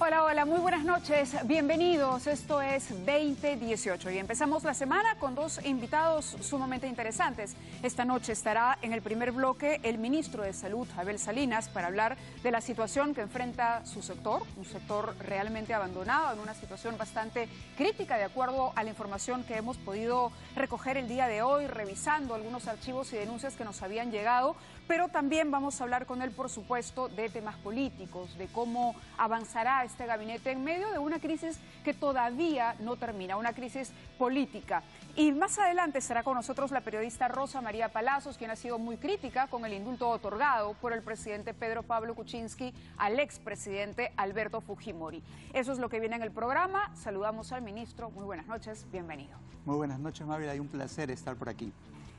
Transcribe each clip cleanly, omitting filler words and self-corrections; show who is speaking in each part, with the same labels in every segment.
Speaker 1: Hola, hola, muy buenas noches, bienvenidos, esto es 2018 y empezamos la semana con dos invitados sumamente interesantes. Esta noche estará en el primer bloque el ministro de Salud, Abel Salinas, para hablar de la situación que enfrenta su sector, un sector realmente abandonado, en una situación bastante crítica de acuerdo a la información que hemos podido recoger el día de hoy, revisando algunos archivos y denuncias que nos habían llegado, pero también vamos a hablar con él, por supuesto, de temas políticos, de cómo avanzará este gabinete en medio de una crisis que todavía no termina, una crisis política. Y más adelante estará con nosotros la periodista Rosa María Palacios, quien ha sido muy crítica con el indulto otorgado por el presidente Pedro Pablo Kuczynski al expresidente Alberto Fujimori. Eso es lo que viene en el programa. Saludamos al ministro. Muy buenas noches, bienvenido.
Speaker 2: Muy buenas noches, Mávila, hay un placer estar por aquí.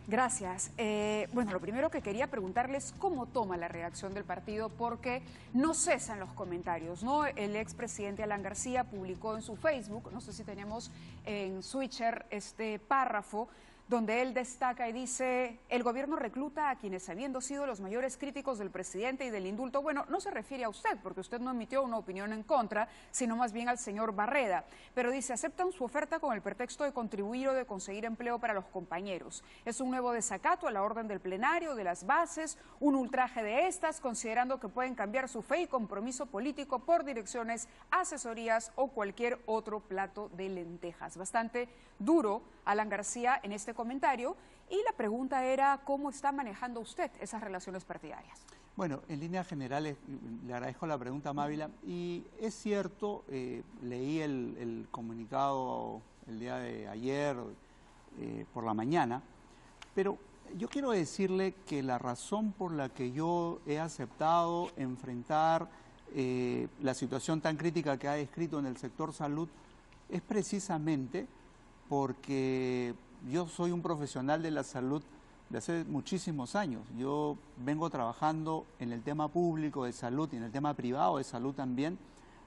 Speaker 1: Gracias. Bueno, lo primero que quería preguntarles, ¿cómo toma la reacción del partido? Porque no cesan los comentarios, ¿no? El expresidente Alan García publicó en su Facebook, no sé si tenemos en Switcher este párrafo, donde él destaca y dice: el gobierno recluta a quienes, habiendo sido los mayores críticos del presidente y del indulto, bueno, no se refiere a usted, porque usted no emitió una opinión en contra, sino más bien al señor Barreda, pero dice: aceptan su oferta con el pretexto de contribuir o de conseguir empleo para los compañeros. Es un nuevo desacato a la orden del plenario, de las bases, un ultraje de estas, considerando que pueden cambiar su fe y compromiso político por direcciones, asesorías o cualquier otro plato de lentejas. Bastante duro Alan García en este comentario, y la pregunta era: ¿cómo está manejando usted esas relaciones partidarias?
Speaker 2: Bueno, en líneas generales, le agradezco la pregunta, Mávila, y es cierto, leí el comunicado el día de ayer por la mañana, pero yo quiero decirle que la razón por la que yo he aceptado enfrentar la situación tan crítica que ha descrito en el sector salud es precisamente porque yo soy un profesional de la salud de hace muchísimos años. Yo vengo trabajando en el tema público de salud y en el tema privado de salud también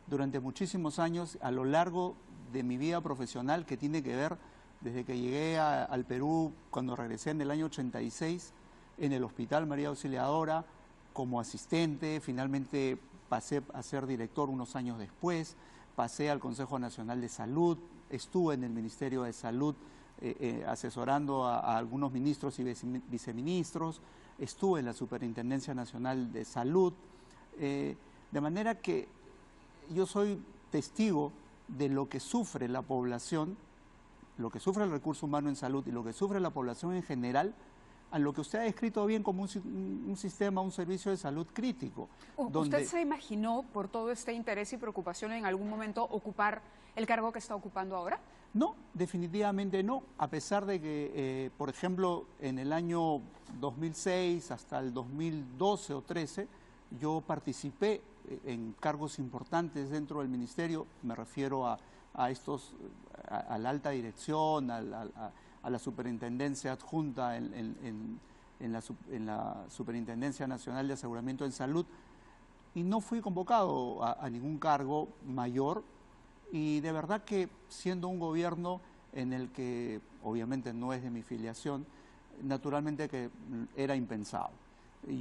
Speaker 2: durante muchísimos años a lo largo de mi vida profesional, que tiene que ver desde que llegué al Perú, cuando regresé en el año 86, en el Hospital María Auxiliadora, como asistente. Finalmente pasé a ser director unos años después, pasé al Consejo Nacional de Salud, estuve en el Ministerio de Salud asesorando a algunos ministros y viceministros, estuve en la Superintendencia Nacional de Salud, de manera que yo soy testigo de lo que sufre la población, lo que sufre el recurso humano en salud y lo que sufre la población en general, a lo que usted ha descrito bien como un sistema, un servicio de salud crítico.
Speaker 1: ¿Usted se imaginó, por todo este interés y preocupación, en algún momento ocupar el cargo que está ocupando ahora?
Speaker 2: No, definitivamente no, a pesar de que, por ejemplo, en el año 2006 hasta el 2012 o 13, yo participé en cargos importantes dentro del ministerio. Me refiero a la alta dirección, a la superintendencia adjunta en la Superintendencia Nacional de Aseguramiento en Salud, y no fui convocado a ningún cargo mayor. Y de verdad que, siendo un gobierno en el que obviamente no es de mi filiación, naturalmente que era impensado.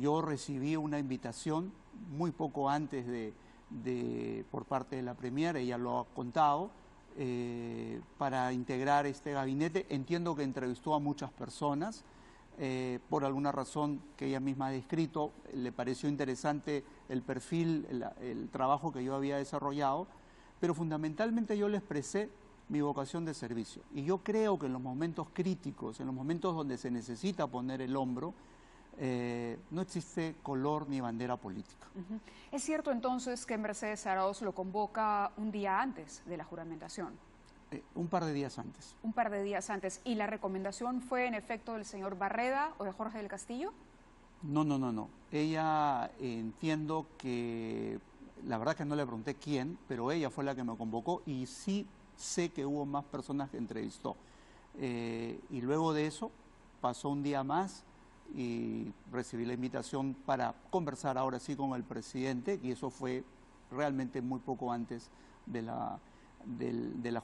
Speaker 2: Yo recibí una invitación muy poco antes por parte de la Premier, ella lo ha contado, para integrar este gabinete. Entiendo que entrevistó a muchas personas, por alguna razón que ella misma ha descrito, le pareció interesante el perfil, el trabajo que yo había desarrollado, pero fundamentalmente yo le expresé mi vocación de servicio. Y yo creo que en los momentos críticos, en los momentos donde se necesita poner el hombro, no existe color ni bandera política.
Speaker 1: ¿Es cierto entonces que Mercedes Arauz lo convoca un día antes de la juramentación?
Speaker 2: Un par de días antes.
Speaker 1: Un par de días antes. ¿Y la recomendación fue en efecto del señor Barreda o de Jorge del Castillo?
Speaker 2: No. Ella, entiendo que, la verdad que no le pregunté quién, pero ella fue la que me convocó, y sí sé que hubo más personas que entrevistó. Y luego de eso pasó un día más y recibí la invitación para conversar ahora sí con el presidente, y eso fue realmente muy poco antes de la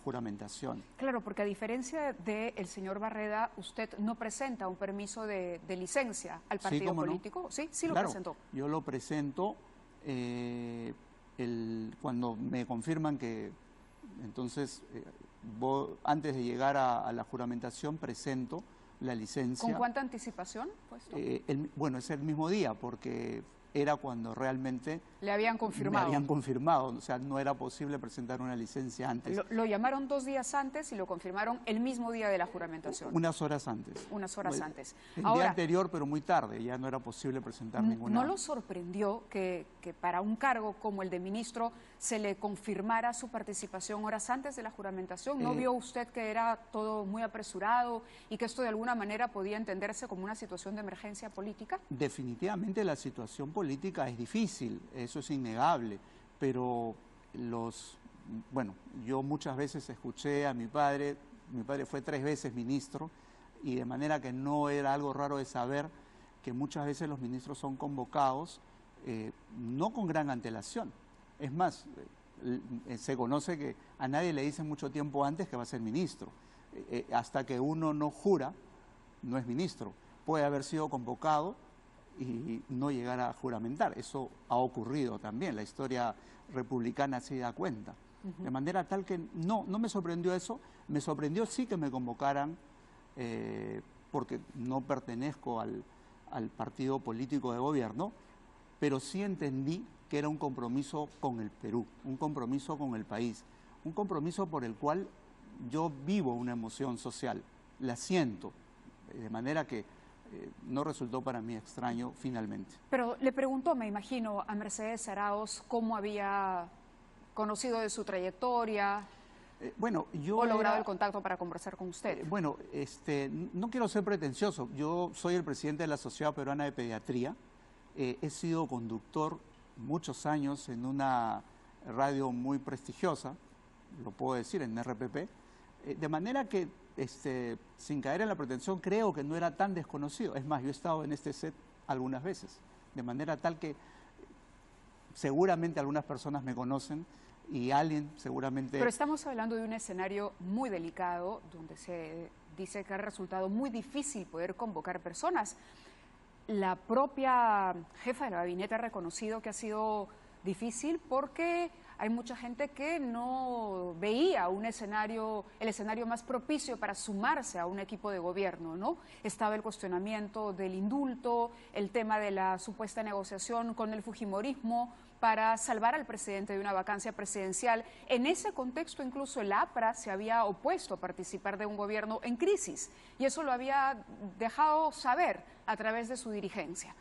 Speaker 2: juramentación.
Speaker 1: Claro, porque a diferencia del señor Barreda, usted no presenta un permiso de licencia al partido político.
Speaker 2: No.
Speaker 1: Sí lo
Speaker 2: claro,
Speaker 1: presentó.
Speaker 2: Yo lo presento, cuando me confirman que, entonces, antes de llegar a la juramentación, presento la licencia.
Speaker 1: ¿Con cuánta anticipación?
Speaker 2: Bueno, es el mismo día, porque era cuando realmente
Speaker 1: le habían confirmado.
Speaker 2: Me habían confirmado, o sea, no era posible presentar una licencia antes.
Speaker 1: Lo llamaron 2 días antes y lo confirmaron el mismo día de la juramentación.
Speaker 2: Unas horas antes.
Speaker 1: Unas horas antes.
Speaker 2: El día anterior, pero muy tarde, ya no era posible presentar ninguna.
Speaker 1: ¿No lo sorprendió que para un cargo como el de ministro se le confirmara su participación horas antes de la juramentación? ¿No vio usted que era todo muy apresurado y que esto de alguna manera podía entenderse como una situación de emergencia política?
Speaker 2: Definitivamente la situación política es difícil, eso es innegable, pero bueno, yo muchas veces escuché a mi padre fue 3 veces ministro, y de manera que no era algo raro de saber que muchas veces los ministros son convocados no con gran antelación. Es más, se conoce que a nadie le dicen mucho tiempo antes que va a ser ministro. Hasta que uno no jura, no es ministro. Puede haber sido convocado y no llegar a juramentar. Eso ha ocurrido también, la historia republicana se da cuenta. De manera tal que no me sorprendió eso, me sorprendió sí que me convocaran, porque no pertenezco al partido político de gobierno, pero sí entendí que era un compromiso con el Perú, un compromiso con el país, un compromiso por el cual yo vivo una emoción social, la siento, de manera que no resultó para mí extraño finalmente.
Speaker 1: Pero le preguntó, me imagino, a Mercedes Arauz cómo había conocido de su trayectoria,
Speaker 2: bueno, yo
Speaker 1: o logrado el contacto para conversar con usted.
Speaker 2: Bueno, no quiero ser pretencioso, yo soy el presidente de la Sociedad Peruana de Pediatría, he sido conductor muchos años en una radio muy prestigiosa, lo puedo decir, en RPP, de manera que, sin caer en la pretensión, creo que no era tan desconocido. Es más, yo he estado en este set algunas veces, de manera tal que seguramente algunas personas me conocen y alguien seguramente...
Speaker 1: Pero estamos hablando de un escenario muy delicado, donde se dice que ha resultado muy difícil poder convocar personas. La propia jefa del gabinete ha reconocido que ha sido difícil porque hay mucha gente que no veía el escenario más propicio para sumarse a un equipo de gobierno, ¿no? Estaba el cuestionamiento del indulto, el tema de la supuesta negociación con el fujimorismo para salvar al presidente de una vacancia presidencial. En ese contexto, incluso el APRA se había opuesto a participar de un gobierno en crisis, y eso lo había dejado saber a través de su dirigencia.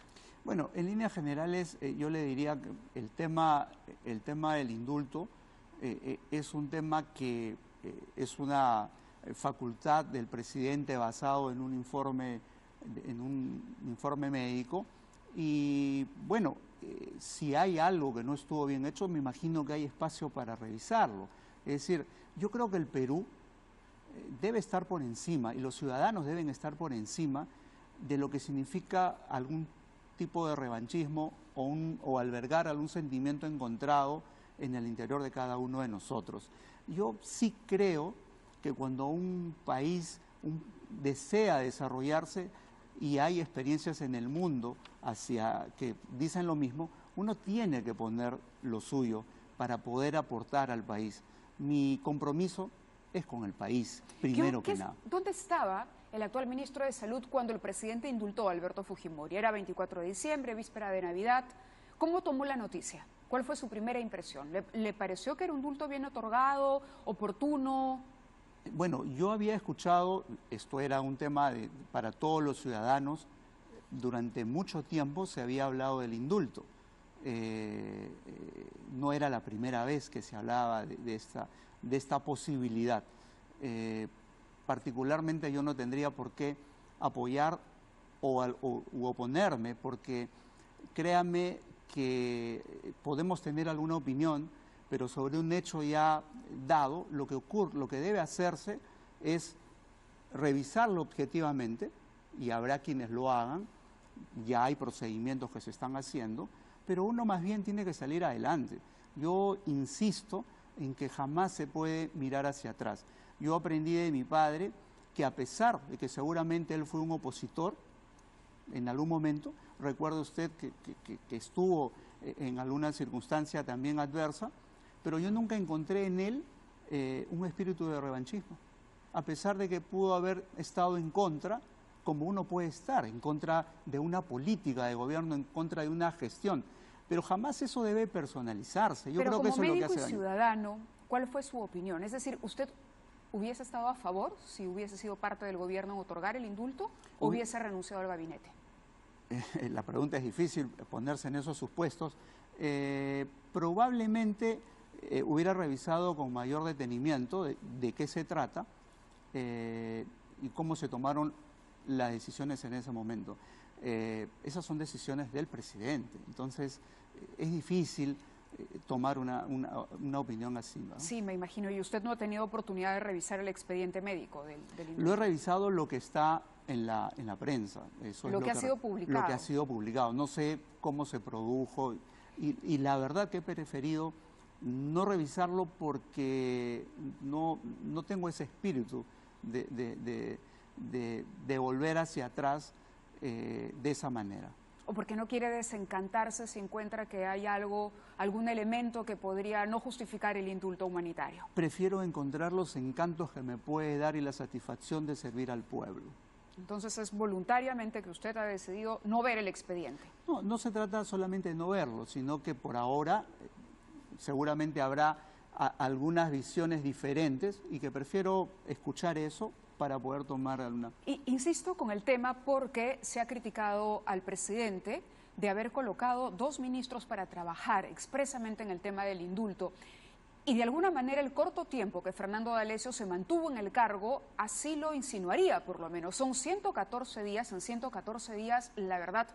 Speaker 2: Bueno, en líneas generales yo le diría que el tema del indulto es un tema que es una facultad del presidente basado en un informe médico, y bueno, si hay algo que no estuvo bien hecho, me imagino que hay espacio para revisarlo. Es decir, yo creo que el Perú debe estar por encima, y los ciudadanos deben estar por encima de lo que significa algún tipo de revanchismo o albergar algún sentimiento encontrado en el interior de cada uno de nosotros. Yo sí creo que cuando un país desea desarrollarse y hay experiencias en el mundo que dicen lo mismo, uno tiene que poner lo suyo para poder aportar al país. Mi compromiso es con el país, primero que nada.
Speaker 1: ¿Dónde estaba el actual ministro de Salud cuando el presidente indultó a Alberto Fujimori? Era 24 de diciembre, víspera de Navidad. ¿Cómo tomó la noticia? ¿Cuál fue su primera impresión? ¿Le pareció que era un indulto bien otorgado, oportuno?
Speaker 2: Bueno, yo había escuchado, esto era un tema para todos los ciudadanos, durante mucho tiempo se había hablado del indulto. No era la primera vez que se hablaba de esta posibilidad. Particularmente yo no tendría por qué apoyar u oponerme, porque créame que podemos tener alguna opinión, pero sobre un hecho ya dado, lo que debe hacerse es revisarlo objetivamente, y habrá quienes lo hagan, ya hay procedimientos que se están haciendo, pero uno más bien tiene que salir adelante. Yo insisto en que jamás se puede mirar hacia atrás. Yo aprendí de mi padre que, a pesar de que seguramente él fue un opositor en algún momento, recuerda usted que estuvo en alguna circunstancia también adversa, pero yo nunca encontré en él un espíritu de revanchismo, a pesar de que pudo haber estado en contra, como uno puede estar, en contra de una política de gobierno, en contra de una gestión, pero jamás eso debe personalizarse. Yo creo que eso es lo que hace daño.
Speaker 1: Pero como médico y ciudadano, ¿cuál fue su opinión? Es decir, ¿usted hubiese estado a favor si hubiese sido parte del gobierno en otorgar el indulto o hubiese renunciado al gabinete?
Speaker 2: La pregunta es difícil, ponerse en esos supuestos. Probablemente hubiera revisado con mayor detenimiento de qué se trata y cómo se tomaron las decisiones en ese momento. Esas son decisiones del presidente, entonces es difícil tomar una opinión así, ¿no?
Speaker 1: Sí, me imagino. ¿Y usted no ha tenido oportunidad de revisar el expediente médico del indulto?
Speaker 2: Lo he revisado lo que está en la prensa. Eso
Speaker 1: lo
Speaker 2: es
Speaker 1: que ha sido publicado.
Speaker 2: Lo que ha sido publicado. No sé cómo se produjo y la verdad que he preferido no revisarlo porque no tengo ese espíritu de volver hacia atrás de esa manera.
Speaker 1: ¿O porque no quiere desencantarse si encuentra que hay algún elemento que podría no justificar el indulto humanitario?
Speaker 2: Prefiero encontrar los encantos que me puede dar y la satisfacción de servir al pueblo.
Speaker 1: Entonces es voluntariamente que usted ha decidido no ver el expediente.
Speaker 2: No, no se trata solamente de no verlo, sino que por ahora seguramente habrá algunas visiones diferentes y que prefiero escuchar eso para poder tomar alguna...
Speaker 1: Insisto con el tema porque se ha criticado al presidente de haber colocado 2 ministros para trabajar expresamente en el tema del indulto. Y de alguna manera el corto tiempo que Fernando D'Alessio se mantuvo en el cargo así lo insinuaría, por lo menos. Son 114 días, en 114 días, la verdad,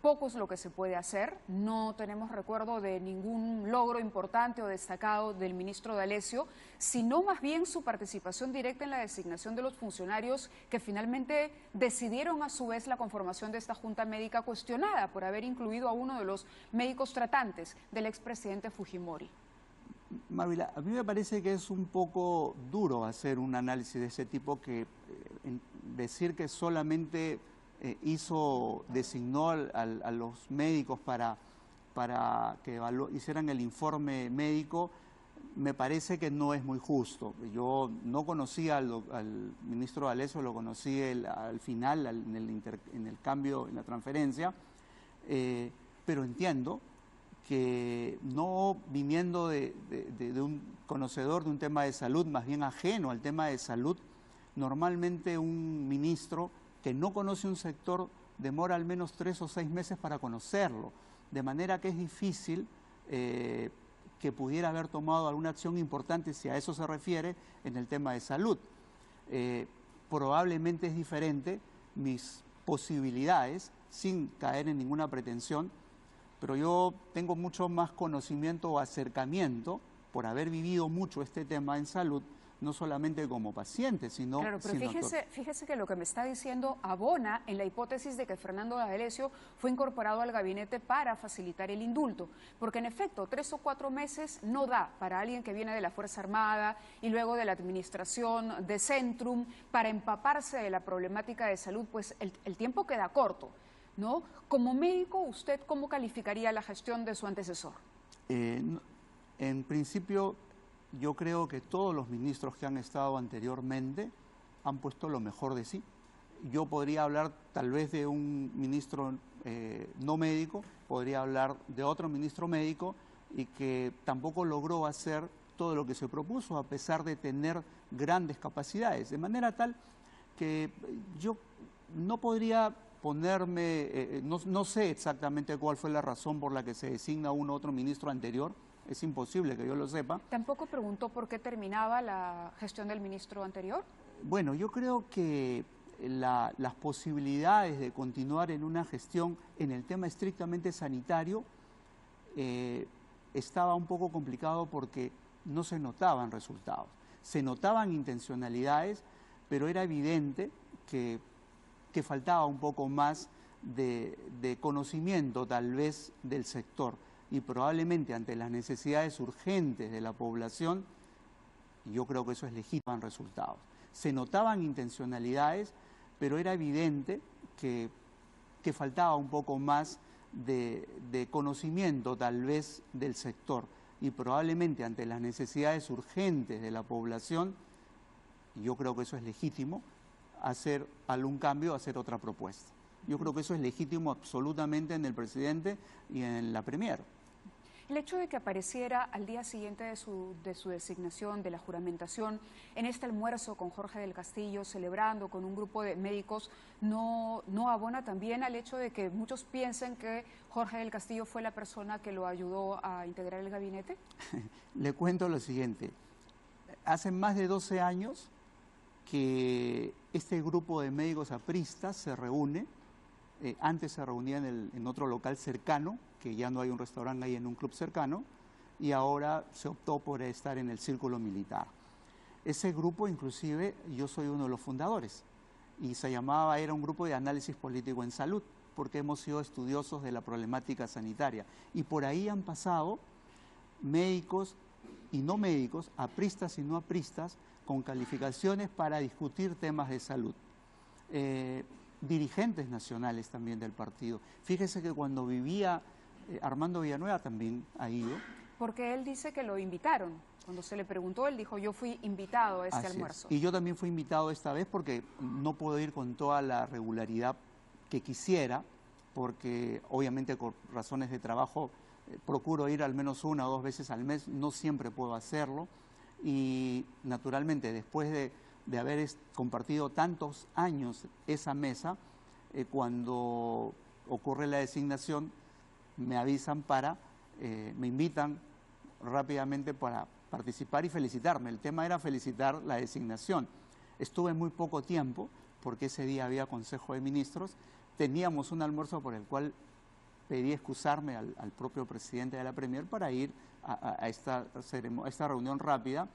Speaker 1: poco es lo que se puede hacer. No tenemos recuerdo de ningún logro importante o destacado del ministro D'Alessio, sino más bien su participación directa en la designación de los funcionarios que finalmente decidieron a su vez la conformación de esta junta médica cuestionada por haber incluido a uno de los médicos tratantes del expresidente Fujimori.
Speaker 2: Mávila, a mí me parece que es un poco duro hacer un análisis de ese tipo, que decir que solamente designó a los médicos para que hicieran el informe médico, me parece que no es muy justo. Yo no conocía al ministro D'Alessio, lo conocí al final, en el cambio, en la transferencia, pero entiendo que no viniendo de un conocedor de un tema de salud, más bien ajeno al tema de salud, normalmente un ministro que no conoce un sector demora al menos 3 o 6 meses para conocerlo, de manera que es difícil que pudiera haber tomado alguna acción importante, si a eso se refiere, en el tema de salud. Probablemente es diferente mis posibilidades, sin caer en ninguna pretensión, pero yo tengo mucho más conocimiento o acercamiento por haber vivido mucho este tema en salud, no solamente como paciente, sino...
Speaker 1: Claro, pero fíjese que lo que me está diciendo abona en la hipótesis de que Fernando D'Alessio fue incorporado al gabinete para facilitar el indulto, porque en efecto 3 o 4 meses no da para alguien que viene de la Fuerza Armada y luego de la administración de Centrum para empaparse de la problemática de salud, pues el tiempo queda corto, ¿no? Como médico, ¿usted cómo calificaría la gestión de su antecesor?
Speaker 2: En principio, yo creo que todos los ministros que han estado anteriormente han puesto lo mejor de sí. Yo podría hablar tal vez de un ministro no médico, podría hablar de otro ministro médico y que tampoco logró hacer todo lo que se propuso a pesar de tener grandes capacidades. De manera tal que yo no podría ponerme, no sé exactamente cuál fue la razón por la que se designa uno u otro ministro anterior. Es imposible que yo lo sepa.
Speaker 1: ¿Tampoco preguntó por qué terminaba la gestión del ministro anterior?
Speaker 2: Bueno, yo creo que las posibilidades de continuar en una gestión en el tema estrictamente sanitario estaba un poco complicado porque no se notaban resultados. Se notaban intencionalidades, pero era evidente que faltaba un poco más de conocimiento tal vez del sector. Y probablemente ante las necesidades urgentes de la población, yo creo que eso es legítimo en resultados. Se notaban intencionalidades, pero era evidente que faltaba un poco más de conocimiento tal vez del sector, y probablemente ante las necesidades urgentes de la población, yo creo que eso es legítimo, hacer algún cambio, hacer otra propuesta. Yo creo que eso es legítimo absolutamente en el presidente y en la Premier.
Speaker 1: El hecho de que apareciera al día siguiente de su designación, de la juramentación, en este almuerzo con Jorge del Castillo, celebrando con un grupo de médicos, ¿no abona también al hecho de que muchos piensen que Jorge del Castillo fue la persona que lo ayudó a integrar el gabinete?
Speaker 2: Le cuento lo siguiente. Hace más de 12 años que este grupo de médicos apristas se reúne. Antes se reunían en otro local cercano, que ya no hay un restaurante ahí, en un club cercano, y ahora se optó por estar en el círculo militar. Ese grupo, inclusive, yo soy uno de los fundadores, y era un grupo de análisis político en salud, porque hemos sido estudiosos de la problemática sanitaria, y por ahí han pasado médicos y no médicos, apristas y no apristas, con calificaciones para discutir temas de salud. Dirigentes nacionales también del partido. Fíjese que cuando vivía Armando Villanueva también ha ido.
Speaker 1: Porque él dice que lo invitaron. Cuando se le preguntó, él dijo, yo fui invitado a este almuerzo.
Speaker 2: Y yo también fui invitado esta vez porque no puedo ir con toda la regularidad que quisiera, porque obviamente por razones de trabajo procuro ir al menos 1 o 2 veces al mes, no siempre puedo hacerlo, y naturalmente después de haber compartido tantos años esa mesa, cuando ocurre la designación, me avisan me invitan rápidamente para participar y felicitarme. El tema era felicitar la designación. Estuve muy poco tiempo, porque ese día había Consejo de Ministros, teníamos un almuerzo por el cual pedí excusarme al propio presidente de la Premier para ir a esta reunión rápida,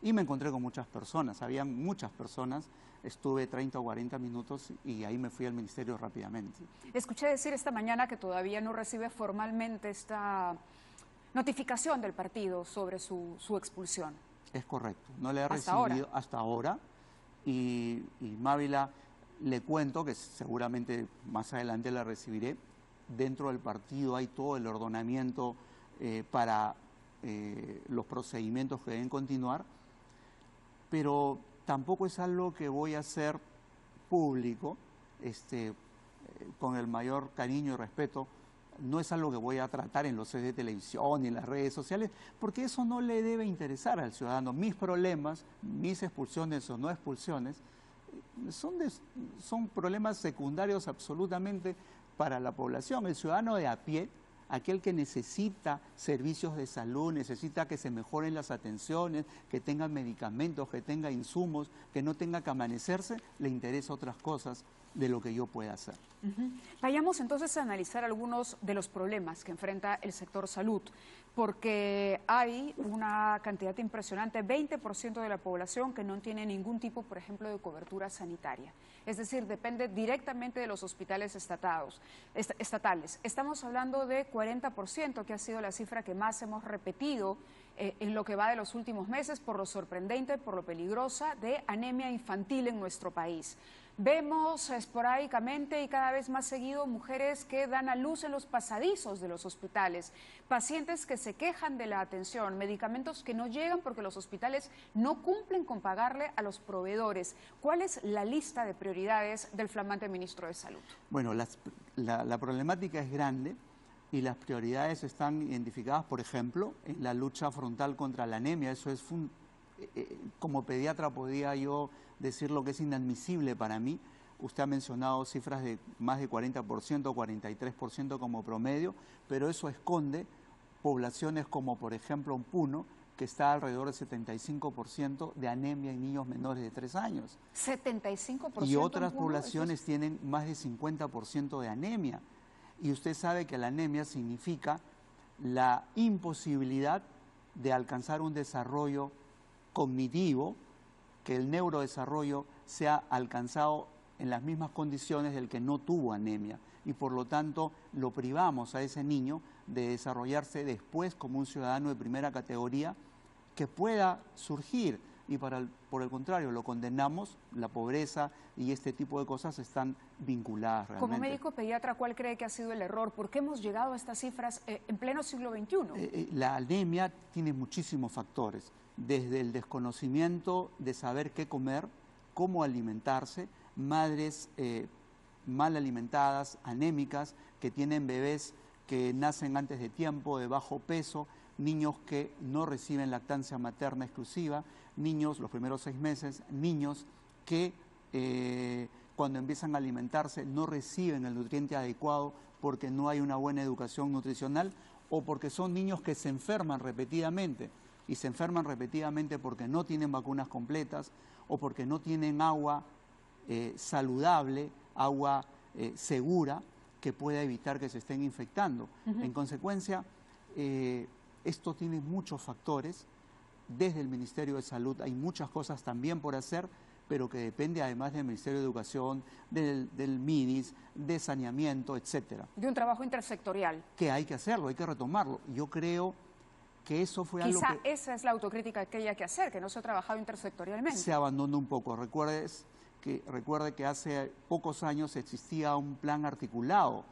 Speaker 2: y me encontré con muchas personas, había muchas personas, estuve 30 o 40 minutos y ahí me fui al ministerio rápidamente.
Speaker 1: Escuché decir esta mañana que todavía no recibe formalmente esta notificación del partido sobre su expulsión.
Speaker 2: Es correcto, no le he recibido hasta ahora, y Mávila, le cuento que seguramente más adelante la recibiré. Dentro del partido hay todo el ordenamiento para los procedimientos que deben continuar, pero tampoco es algo que voy a hacer público, con el mayor cariño y respeto. No es algo que voy a tratar en los sets de televisión ni en las redes sociales, porque eso no le debe interesar al ciudadano. Mis problemas, mis expulsiones o no expulsiones, son problemas secundarios absolutamente para la población. El ciudadano de a pie, aquel que necesita servicios de salud, necesita que se mejoren las atenciones, que tenga medicamentos, que tenga insumos, que no tenga que amanecerse, le interesa otras cosas de lo que yo pueda hacer.
Speaker 1: Vayamos entonces a analizar algunos de los problemas que enfrenta el sector salud, porque hay una cantidad impresionante, 20% de la población que no tiene ningún tipo, por ejemplo, de cobertura sanitaria. Es decir, depende directamente de los hospitales estatales. Estamos hablando de 40%, que ha sido la cifra que más hemos repetido en lo que va de los últimos meses, por lo sorprendente, por lo peligrosa de anemia infantil en nuestro país. Vemos esporádicamente y cada vez más seguido mujeres que dan a luz en los pasadizos de los hospitales, pacientes que se quejan de la atención, medicamentos que no llegan porque los hospitales no cumplen con pagarle a los proveedores. ¿Cuál es la lista de prioridades del flamante ministro de Salud?
Speaker 2: Bueno, la problemática es grande y las prioridades están identificadas, por ejemplo, en la lucha frontal contra la anemia. Eso es como pediatra podía yo decir lo que es inadmisible para mí. Usted ha mencionado cifras de más de 40%, 43% como promedio, pero eso esconde poblaciones como, por ejemplo, en Puno, que está alrededor del 75% de anemia en niños menores de 3 años.
Speaker 1: 75%.
Speaker 2: Y otras poblaciones tienen más de 50% de anemia. Y usted sabe que la anemia significa la imposibilidad de alcanzar un desarrollo cognitivo, que el neurodesarrollo sea alcanzado en las mismas condiciones del que no tuvo anemia, y por lo tanto lo privamos a ese niño de desarrollarse después como un ciudadano de primera categoría que pueda surgir y por el contrario, lo condenamos. La pobreza y este tipo de cosas están vinculadas realmente.
Speaker 1: Como médico pediatra, ¿cuál cree que ha sido el error? ¿Por qué hemos llegado a estas cifras en pleno siglo XXI?
Speaker 2: La anemia tiene muchísimos factores, desde el desconocimiento de saber qué comer, cómo alimentarse, madres mal alimentadas, anémicas, que tienen bebés que nacen antes de tiempo, de bajo peso, niños que no reciben lactancia materna exclusiva, niños, los primeros 6 meses, niños que cuando empiezan a alimentarse no reciben el nutriente adecuado porque no hay una buena educación nutricional o porque son niños que se enferman repetidamente y se enferman repetidamente porque no tienen vacunas completas o porque no tienen agua saludable, agua segura que pueda evitar que se estén infectando. En consecuencia, esto tiene muchos factores. Desde el Ministerio de Salud hay muchas cosas también por hacer, pero que depende además del Ministerio de Educación, del MIDIS, de saneamiento, etcétera.
Speaker 1: De un trabajo intersectorial.
Speaker 2: Que hay que hacerlo, hay que retomarlo. Yo creo que eso fue algo que...
Speaker 1: Quizá esa es la autocrítica que hay que hacer, que no se ha trabajado intersectorialmente.
Speaker 2: Se abandonó un poco. Recuerde que hace pocos años existía un plan articulado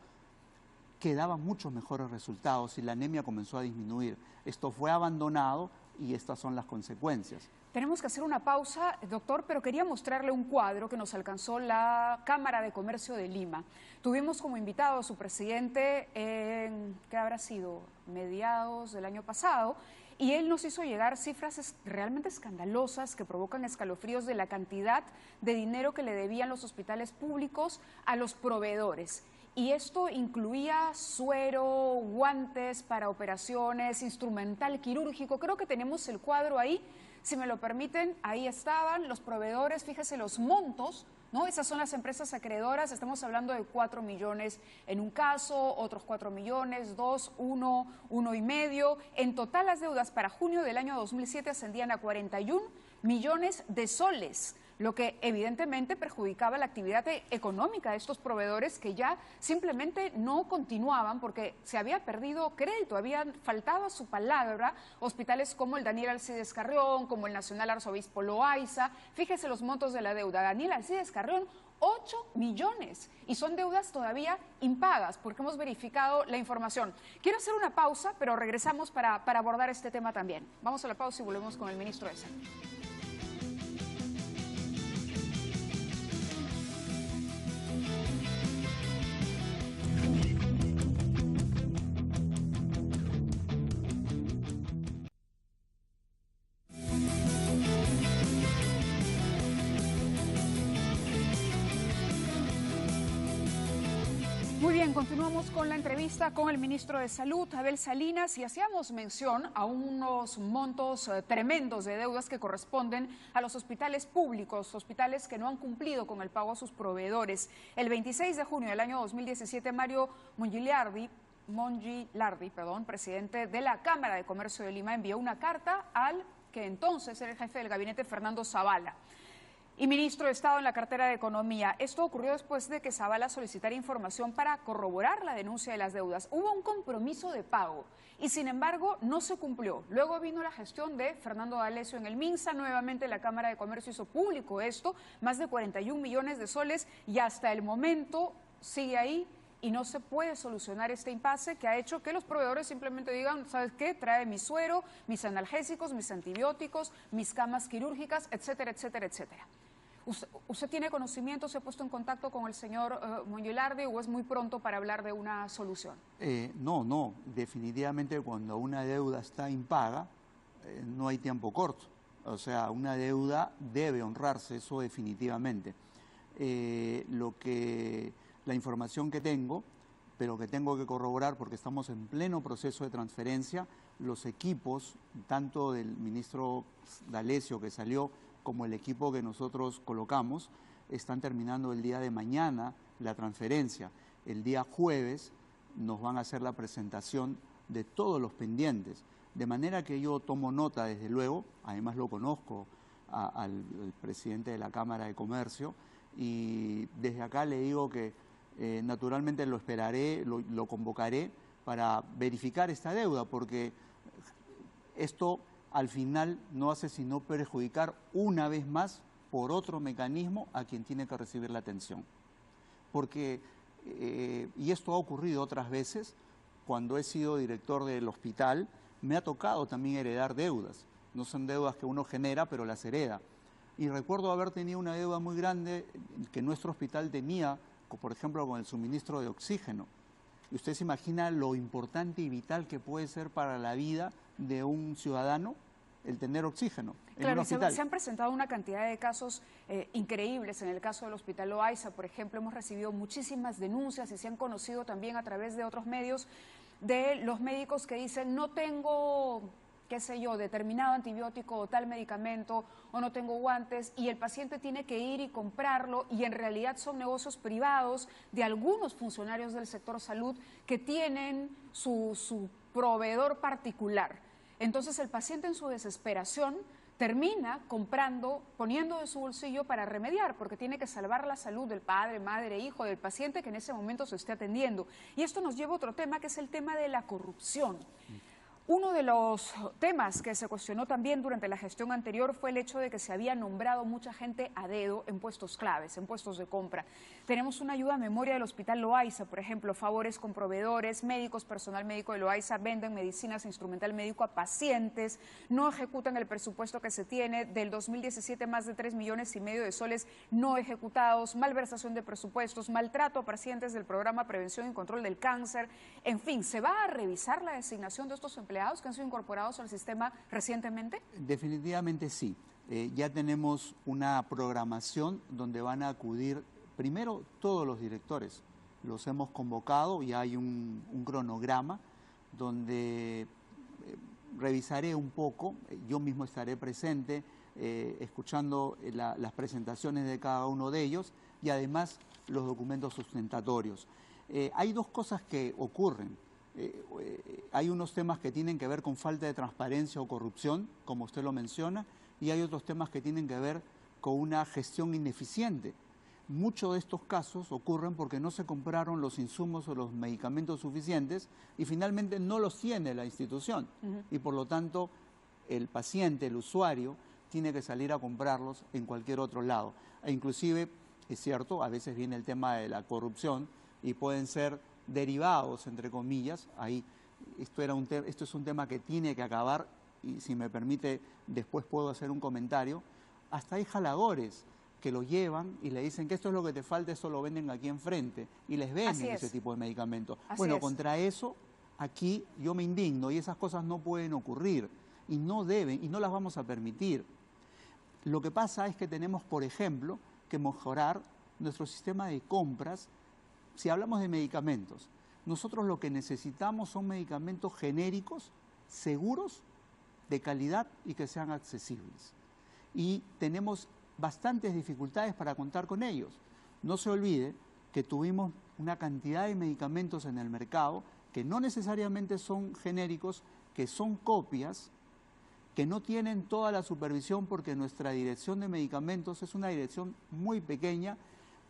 Speaker 2: que daba muchos mejores resultados y la anemia comenzó a disminuir. Esto fue abandonado y estas son las consecuencias.
Speaker 1: Tenemos que hacer una pausa, doctor, pero quería mostrarle un cuadro que nos alcanzó la Cámara de Comercio de Lima. Tuvimos como invitado a su presidente en, ¿qué habrá sido? Mediados del año pasado, y él nos hizo llegar cifras realmente escandalosas que provocan escalofríos de la cantidad de dinero que le debían los hospitales públicos a los proveedores. Y esto incluía suero, guantes para operaciones, instrumental quirúrgico. Creo que tenemos el cuadro ahí. Si me lo permiten, ahí estaban los proveedores, fíjese los montos, ¿no? Esas son las empresas acreedoras, estamos hablando de 4 millones en un caso, otros 4 millones, 2, 1, 1,5. En total las deudas para junio del año 2007 ascendían a 41 millones de soles, lo que evidentemente perjudicaba la actividad económica de estos proveedores que ya simplemente no continuaban porque se había perdido crédito, habían faltado a su palabra hospitales como el Daniel Alcides Carrión, como el Nacional Arzobispo Loaiza. Fíjese los montos de la deuda. Daniel Alcides Carrión, 8 millones y son deudas todavía impagas porque hemos verificado la información. Quiero hacer una pausa, pero regresamos para abordar este tema también. Vamos a la pausa y volvemos con el ministro de Salud. Muy bien, continuamos con la entrevista con el ministro de Salud, Abel Salinas, y hacíamos mención a unos montos tremendos de deudas que corresponden a los hospitales públicos, hospitales que no han cumplido con el pago a sus proveedores. El 26 de junio del año 2017, Mario Mongilardi, presidente de la Cámara de Comercio de Lima, envió una carta al que entonces era el jefe del gabinete, Fernando Zavala, y ministro de Estado en la cartera de Economía. Esto ocurrió después de que Zavala solicitara información para corroborar la denuncia de las deudas. Hubo un compromiso de pago y, sin embargo, no se cumplió. Luego vino la gestión de Fernando D'Alessio en el MINSA. Nuevamente la Cámara de Comercio hizo público esto, más de 41 millones de soles, y hasta el momento sigue ahí y no se puede solucionar este impasse que ha hecho que los proveedores simplemente digan, ¿sabes qué? Trae mi suero, mis analgésicos, mis antibióticos, mis camas quirúrgicas, etcétera, etcétera, etcétera. ¿Usted tiene conocimiento, se ha puesto en contacto con el señor Mongilardi o es muy pronto para hablar de una solución?
Speaker 2: No, definitivamente cuando una deuda está impaga no hay tiempo corto. O sea, una deuda debe honrarse, eso definitivamente. La información que tengo, pero que tengo que corroborar porque estamos en pleno proceso de transferencia, los equipos, tanto del ministro D'Alessio que salió, como el equipo que nosotros colocamos, están terminando el día de mañana la transferencia. El día jueves nos van a hacer la presentación de todos los pendientes. De manera que yo tomo nota, desde luego, además lo conozco al presidente de la Cámara de Comercio, y desde acá le digo que naturalmente lo esperaré, lo convocaré para verificar esta deuda, porque esto al final no hace sino perjudicar una vez más por otro mecanismo a quien tiene que recibir la atención. Porque, y esto ha ocurrido otras veces, cuando he sido director del hospital, me ha tocado también heredar deudas. No son deudas que uno genera, pero las hereda. Y recuerdo haber tenido una deuda muy grande que nuestro hospital tenía, por ejemplo, con el suministro de oxígeno. Y usted se imagina lo importante y vital que puede ser para la vida de un ciudadano el tener oxígeno en un hospital.
Speaker 1: Se han presentado una cantidad de casos increíbles. En el caso del Hospital Loaiza, por ejemplo, hemos recibido muchísimas denuncias y se han conocido también a través de otros medios de los médicos que dicen no tengo, qué sé yo, determinado antibiótico o tal medicamento, o no tengo guantes, y el paciente tiene que ir y comprarlo, y en realidad son negocios privados de algunos funcionarios del sector salud que tienen su proveedor particular. Entonces el paciente en su desesperación termina comprando, poniendo de su bolsillo para remediar, porque tiene que salvar la salud del padre, madre, hijo, del paciente que en ese momento se esté atendiendo. Y esto nos lleva a otro tema, que es el tema de la corrupción. Uno de los temas que se cuestionó también durante la gestión anterior fue el hecho de que se había nombrado mucha gente a dedo en puestos claves, en puestos de compra. Tenemos una ayuda a memoria del Hospital Loaiza, por ejemplo, favores con proveedores, médicos, personal médico de Loaiza venden medicinas e instrumental médico a pacientes, no ejecutan el presupuesto que se tiene. Del 2017 más de 3,5 millones de soles no ejecutados, malversación de presupuestos, maltrato a pacientes del programa Prevención y Control del Cáncer. En fin, ¿se va a revisar la designación de estos empleados que han sido incorporados al sistema recientemente?
Speaker 2: Definitivamente sí. Ya tenemos una programación donde van a acudir primero todos los directores. Los hemos convocado y hay un cronograma donde revisaré un poco, yo mismo estaré presente escuchando las presentaciones de cada uno de ellos y además los documentos sustentatorios. Hay dos cosas que ocurren. Hay unos temas que tienen que ver con falta de transparencia o corrupción, como usted lo menciona, y hay otros temas que tienen que ver con una gestión ineficiente. Muchos de estos casos ocurren porque no se compraron los insumos o los medicamentos suficientes y finalmente no los tiene la institución. Y por lo tanto el paciente, el usuario, tiene que salir a comprarlos en cualquier otro lado. E inclusive, es cierto, a veces viene el tema de la corrupción y pueden ser derivados, entre comillas. Ahí, esto es un tema que tiene que acabar y si me permite después puedo hacer un comentario. Hasta hay jaladores que lo llevan y le dicen que esto es lo que te falta, eso lo venden aquí enfrente y les venden ese tipo de medicamentos. Bueno, contra eso aquí yo me indigno y esas cosas no pueden ocurrir y no deben y no las vamos a permitir. Lo que pasa es que tenemos, por ejemplo, que mejorar nuestro sistema de compras. Si hablamos de medicamentos, nosotros lo que necesitamos son medicamentos genéricos, seguros, de calidad y que sean accesibles. Y tenemos bastantes dificultades para contar con ellos. No se olvide que tuvimos una cantidad de medicamentos en el mercado que no necesariamente son genéricos, que son copias, que no tienen toda la supervisión porque nuestra dirección de medicamentos es una dirección muy pequeña,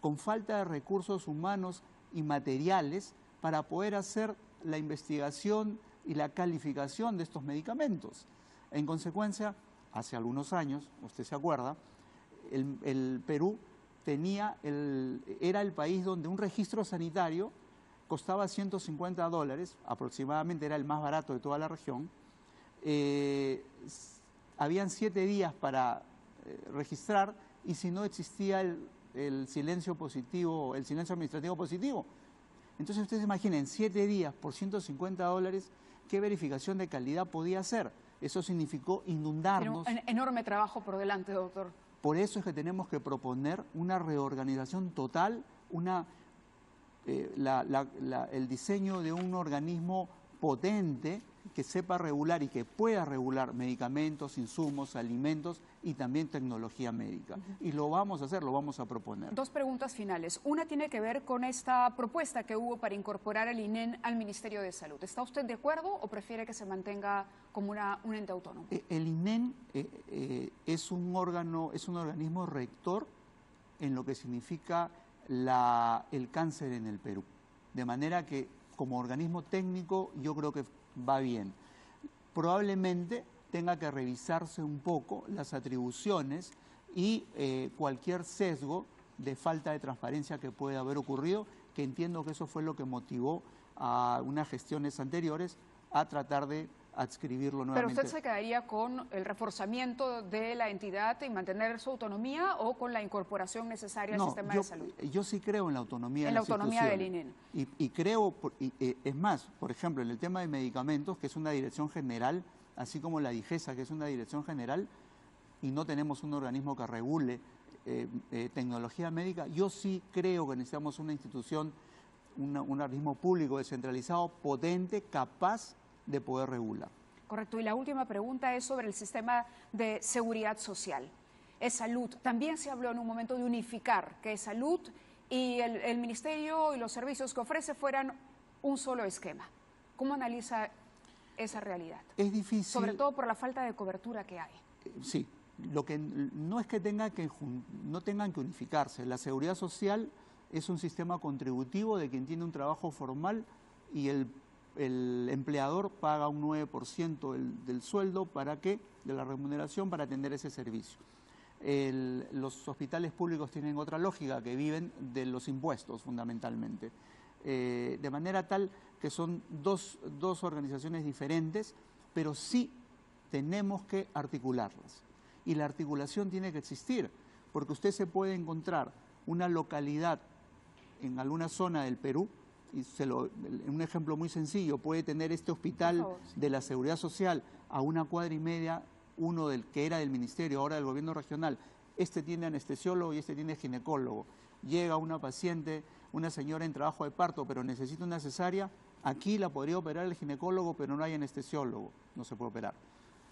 Speaker 2: con falta de recursos humanos y materiales para poder hacer la investigación y la calificación de estos medicamentos. En consecuencia, hace algunos años, usted se acuerda, el Perú era el país donde un registro sanitario costaba $150, aproximadamente era el más barato de toda la región. Habían 7 días para registrar y si no existía el silencio positivo, el silencio administrativo positivo. Entonces ustedes imaginen, 7 días por $150, ¿qué verificación de calidad podía hacer? Eso significó inundarnos.
Speaker 1: Tiene un enorme trabajo por delante, doctor.
Speaker 2: Por eso es que tenemos que proponer una reorganización total, el diseño de un organismo potente que sepa regular y que pueda regular medicamentos, insumos, alimentos y también tecnología médica. Y lo vamos a hacer, lo vamos a proponer.
Speaker 1: 2 preguntas finales. Una tiene que ver con esta propuesta que hubo para incorporar el INEN al Ministerio de Salud. ¿Está usted de acuerdo o prefiere que se mantenga como un ente autónomo?
Speaker 2: El INEN es un organismo rector en lo que significa el cáncer en el Perú. De manera que como organismo técnico yo creo que va bien. Probablemente tenga que revisarse un poco las atribuciones y cualquier sesgo de falta de transparencia que pueda haber ocurrido, que entiendo que eso fue lo que motivó a unas gestiones anteriores a tratar de adscribirlo nuevamente.
Speaker 1: ¿Pero usted se quedaría con el reforzamiento de la entidad y mantener su autonomía o con la incorporación necesaria al sistema de salud?
Speaker 2: Yo sí creo en la autonomía.
Speaker 1: En la autonomía del INEN.
Speaker 2: Y creo, es más, por ejemplo, en el tema de medicamentos, que es una dirección general, así como la DIGESA, que es una dirección general, y no tenemos un organismo que regule tecnología médica, yo sí creo que necesitamos una institución, un organismo público descentralizado, potente, capaz de poder regular.
Speaker 1: Correcto. Y la última pregunta es sobre el sistema de seguridad social. Es salud. También se habló en un momento de unificar, que salud y el ministerio y los servicios que ofrece fueran un solo esquema. ¿Cómo analiza esa realidad?
Speaker 2: Es difícil.
Speaker 1: Sobre todo por la falta de cobertura que hay.
Speaker 2: Sí. Lo que no es que no tengan que unificarse. La seguridad social es un sistema contributivo de quien tiene un trabajo formal y el empleador paga un 9% del sueldo de la remuneración para atender ese servicio. Los hospitales públicos tienen otra lógica, que viven de los impuestos fundamentalmente. De manera tal que son dos organizaciones diferentes, pero sí tenemos que articularlas. Y la articulación tiene que existir, porque usted se puede encontrar una localidad en alguna zona del Perú, y un ejemplo muy sencillo, puede tener este hospital de la Seguridad Social a 1,5 cuadras, uno que era del Ministerio, ahora del Gobierno Regional. Este tiene anestesiólogo y este tiene ginecólogo. Llega una paciente, una señora en trabajo de parto, pero necesita una cesárea. Aquí la podría operar el ginecólogo, pero no hay anestesiólogo, no se puede operar.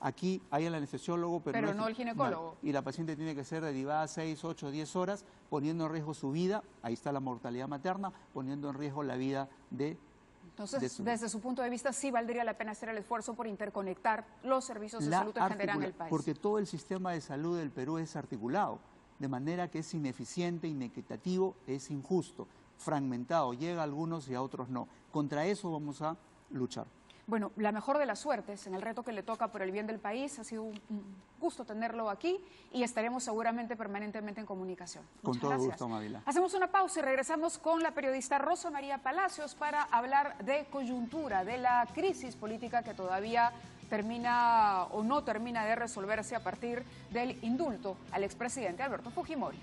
Speaker 2: Aquí hay el anestesiólogo, pero
Speaker 1: no el ginecólogo.
Speaker 2: Y la paciente tiene que ser derivada 6, 8, 10 horas, poniendo en riesgo su vida, ahí está la mortalidad materna, poniendo en riesgo la vida de...
Speaker 1: Entonces, desde su punto de vista, sí valdría la pena hacer el esfuerzo por interconectar los servicios de salud en general en el país.
Speaker 2: Porque todo el sistema de salud del Perú es articulado, de manera que es ineficiente, inequitativo, es injusto, fragmentado, llega a algunos y a otros no. Contra eso vamos a luchar.
Speaker 1: Bueno, la mejor de las suertes en el reto que le toca por el bien del país. Ha sido un gusto tenerlo aquí y estaremos seguramente permanentemente en comunicación.
Speaker 2: Con todo gusto, Mávila.
Speaker 1: Hacemos una pausa y regresamos con la periodista Rosa María Palacios para hablar de coyuntura, de la crisis política que todavía termina o no termina de resolverse a partir del indulto al expresidente Alberto Fujimori.